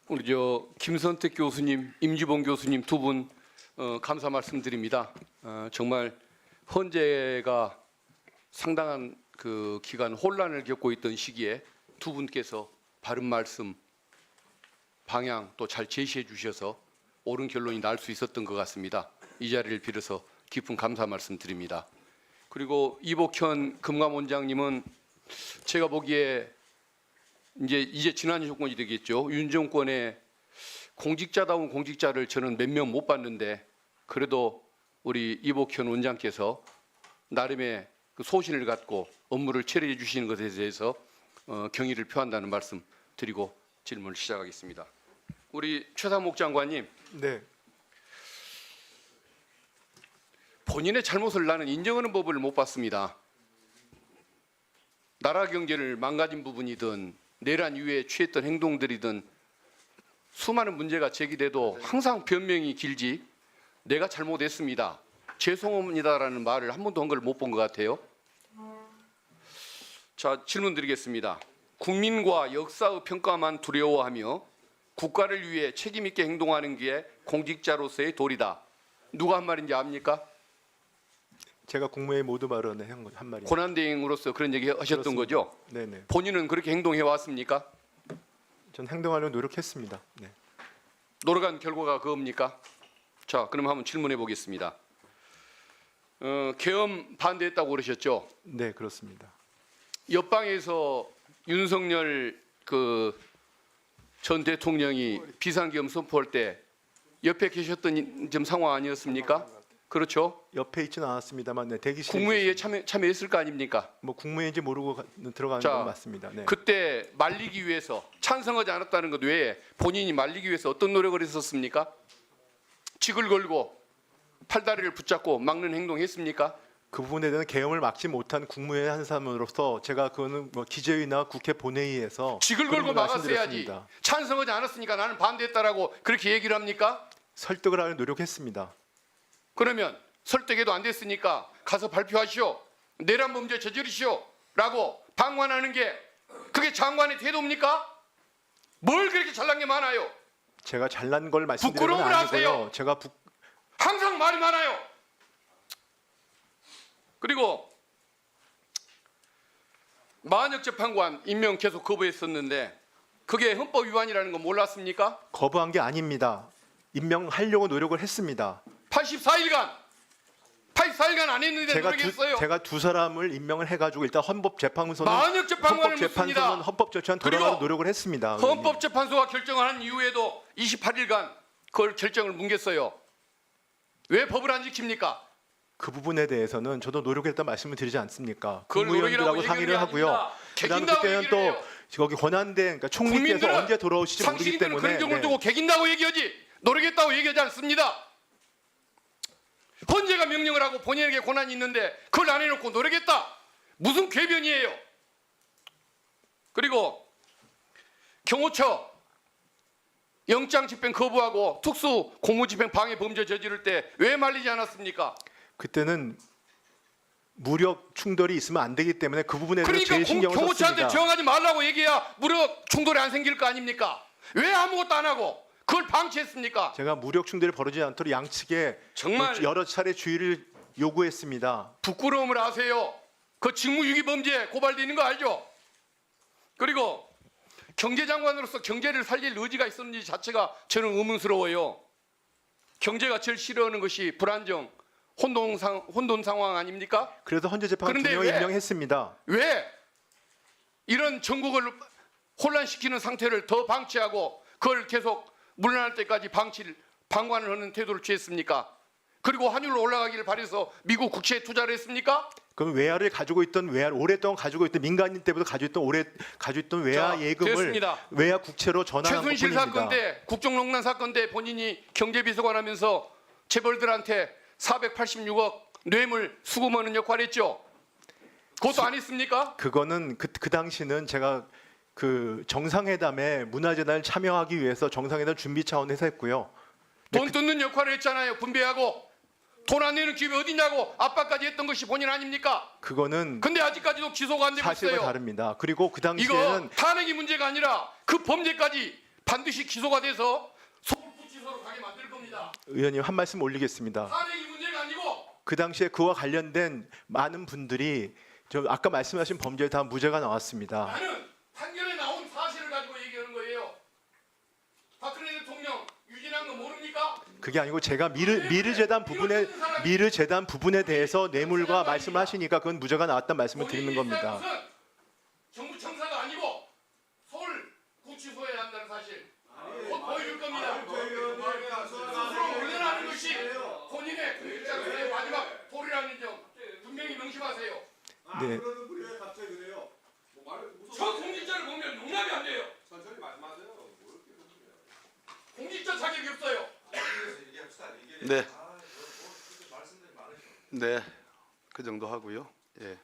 우리 김선택 교수님, 임지봉 교수님 두 분 감사 말씀드립니다. 정말 헌재가 상당한 그 기간 혼란을 겪고 있던 시기에 두 분께서 바른 말씀, 방향 또 잘 제시해 주셔서 옳은 결론이 날 수 있었던 것 같습니다. 이 자리를 빌어서 깊은 감사 말씀드립니다. 그리고 이복현 금감원장님은 제가 보기에 이제 지난 정권이 되겠죠. 윤 정권의 공직자다운 공직자를 저는 몇 명 못 봤는데 그래도 우리 이복현 원장께서 나름의 그 소신을 갖고 업무를 처리해 주시는 것에 대해서 경의를 표한다는 말씀 드리고 질문을 시작하겠습니다. 우리 최상목 장관님, 네, 본인의 잘못을 나는 인정하는 법을 못 봤습니다. 나라 경제를 망가진 부분이든 내란 이후에 취했던 행동들이든 수많은 문제가 제기돼도 항상 변명이 길지 내가 잘못했습니다, 죄송합니다라는 말을 한 번도 한 걸 못 본 것 같아요. 자, 질문 드리겠습니다. 국민과 역사의 평가만 두려워하며 국가를 위해 책임 있게 행동하는 게 공직자로서의 도리다. 누가 한 말인지 압니까? 제가 국무회의 모두 발언에 한 말입니다. 권한대행으로서 그런 얘기 하셨던 거죠? 네네. 본인은 그렇게 행동해 왔습니까? 전 행동하려고 노력했습니다. 네. 노력한 결과가 그겁니까? 자, 그럼 한번 질문해 보겠습니다. 계엄 반대했다고 그러셨죠? 네, 그렇습니다. 옆방에서 윤석열 전 대통령이 비상계엄 선포할 때 옆에 계셨던 좀 상황 아니었습니까? 그렇죠? 옆에 있지는 않았습니다만, 네, 대기실에 국무회의에 참여했을 거 아닙니까? 뭐 국무회의인지 모르고 들어가는 자, 건 맞습니다. 네. 그때 말리기 위해서 찬성하지 않았다는 것 외에 본인이 말리기 위해서 어떤 노력을 했었습니까? 직을 걸고 팔다리를 붙잡고 막는 행동했습니까? 그 부분에 대한 계엄을 막지 못한 국무회의 한 사람으로서 제가 그거는 뭐 기재위나 국회 본회의에서 직을 걸고 막았어야지. 찬성하지 않았으니까 나는 반대했다라고 그렇게 얘기를 합니까? 설득을 하려 노력했습니다. 그러면 설득해도 안 됐으니까 가서 발표하시오, 내란 범죄 저지르시오라고 방관하는 게 그게 장관의 태도입니까? 뭘 그렇게 잘난 게 많아요? 제가 잘난 걸 말씀드리는 건 부끄러움을 아니고요. 하세요. 제가 항상 말이 많아요. 그리고 만혁 재판관 임명 계속 거부했었는데 그게 헌법 위반이라는 거 몰랐습니까? 거부한 게 아닙니다. 임명하려고 노력을 했습니다. 84일간 안 했는데 노력했어요. 제가 두 사람을 임명을 해가지고 일단 헌법재판소는 만혁 재판관을 묻습니다. 헌법절차는 돌아가는 노력을 했습니다. 헌법재판소가 결정을 한 이후에도 28일간 그걸 결정을 뭉갰어요. 왜 법을 안 지킵니까? 그 부분에 대해서는 저도 노력했다 말씀을 드리지 않습니까? 그걸 국무위원들하고 노력이라고 상의를 하고요. 아닙니다. 그다음 개긴다고 그때는 얘기를 해요. 또 거기 권한대 그러니까 총리께서 국민들은 언제 돌아오실지 모르기 상식인들은 때문에 그런 점을 두고 개긴다고 얘기하지 노력했다고 얘기하지 않습니다. 헌재가 명령을 하고 본인에게 권한이 있는데 그걸 안 해놓고 노력했다. 무슨 궤변이에요? 그리고 경호처 영장 집행 거부하고 특수 공무집행 방해 범죄 저지를 때 왜 말리지 않았습니까? 그때는 무력 충돌이 있으면 안 되기 때문에 그 부분에 대해서 그러니까 제일 신경을 경호처한테 썼습니다. 저항하지 말라고 얘기해야 무력 충돌이 안 생길 거 아닙니까? 왜 아무것도 안 하고 그걸 방치했습니까? 제가 무력 충돌이 벌어지지 않도록 양측에 정말 여러 차례 주의를 요구했습니다. 부끄러움을 하세요. 그 직무유기 범죄 고발되는 거 알죠? 그리고 경제장관으로서 경제를 살릴 의지가 있었는지 자체가 저는 의문스러워요. 경제가 제일 싫어하는 것이 불안정, 혼돈 상황 아닙니까? 그래서 헌재재판관 그런데 2명을 왜? 임명했습니다. 왜 이런 전국을 혼란시키는 상태를 더 방치하고 그걸 계속 물러날 때까지 방관을 하는 태도를 취했습니까? 그리고 환율로 올라가기를 바라서 미국 국채에 투자를 했습니까? 그럼 외화를 가지고 있던 오랫동안 가지고 있던 민간인 때부터 가지고 있던 외화 자, 예금을 됐습니다. 외화 국채로 전환한 최순실 것뿐입니다. 사건 때 국정농단 사건 때 본인이 경제비서관 하면서 재벌들한테 486억 뇌물 수금하는 역할을 했죠. 그것도 안 했습니까? 그거는 그 당시는 제가 그 정상회담에 문화재단을 참여하기 위해서 정상회담 준비 차원에서 했고요. 돈 뜯는 역할을 했잖아요. 분배하고 돈 안 내는 기업이 어디냐고 압박까지 했던 것이 본인 아닙니까? 그거는 근데 아직까지도 기소가 안 되고 사실과 있어요. 다릅니다. 그리고 그 이거 당시에는 탄핵이 문제가 아니라 그 범죄까지 반드시 기소가 돼서 서울구치소로 가게 만들 겁니다. 의원님 한 말씀 올리겠습니다. 탄핵이 문제가 아니고 그 당시에 그와 관련된 많은 분들이 저 아까 말씀하신 범죄에 다 무죄가 나왔습니다. 나는 판결에 나온 사실을 가지고 얘기하는 거예요. 박근혜 대통령 유진한 거 모릅니까? 그게 아니고 제가 미르 재단 부분에 대해서 뇌물과 말씀하시니까 그건 무죄가 나왔다는 말씀을 드리는 겁니다. 정부 청사가 아니고 서울 구치소에 한다는 사실 곧 보여줄 겁니다. 스스로 올려라는 것이 본인의 공직자로서의 마지막 도리라는 점 분명히 명심하세요. 네. 그러는 분이 왜 갑자기 그래요? 저 공직자를 보면 용납이 안 돼요. 천천히 말씀하세요. 공직자 자격이 없어요. 네. 네, 그 정도 하고요. 예.